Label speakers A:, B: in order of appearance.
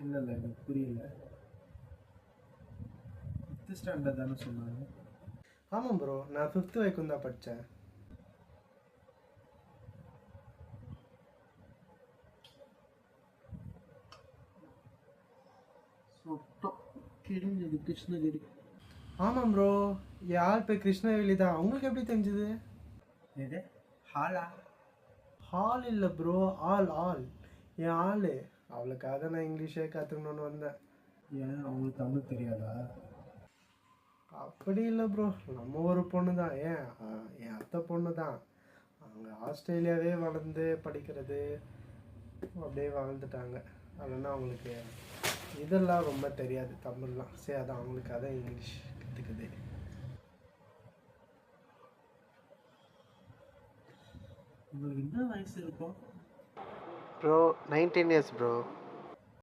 A: இல்லை இல்லை எனக்கு புரியல. 5th ஸ்டாண்டர்ட் தானே சொன்னாங்க?
B: ஆமாம் ப்ரோ, நான் 5th வரைக்கும் தான் படித்தேன்.
A: சுத்தம் கிழிஞ்சது கிருஷ்ணகிரி.
B: ஆமாம் ப்ரோ, என் ஆள் பேர் கிருஷ்ணவேலி தான். உங்களுக்கு எப்படி தெரிஞ்சுது?
A: எது ஹாலா?
B: ஹால் இல்லை ப்ரோ, ஆள் என் ஆள். அவளுக்காக நான் இங்கிலீஷே கற்றுக்கணுன்னு வந்தேன்.
A: ஏன் அவங்களுக்கு தமிழ் தெரியாதா?
B: அப்படி இல்லை ப்ரோ, நம்ம ஒரு பொண்ணு தான். என் அத்தை பொண்ணு தான். அவங்க ஆஸ்திரேலியாவே வளர்ந்து படிக்கிறது அப்படியே வளர்ந்துட்டாங்க. அதனால் அவங்களுக்கு இதெல்லாம் ரொம்ப தெரியாது, தமிழ்லாம். சரி, அதான் அவங்களுக்கு அதான் இங்கிலீஷ் கற்றுக்குது.
A: உங்களுக்கு என்ன வயசு இருக்கும்?
B: Bro 19 years bro.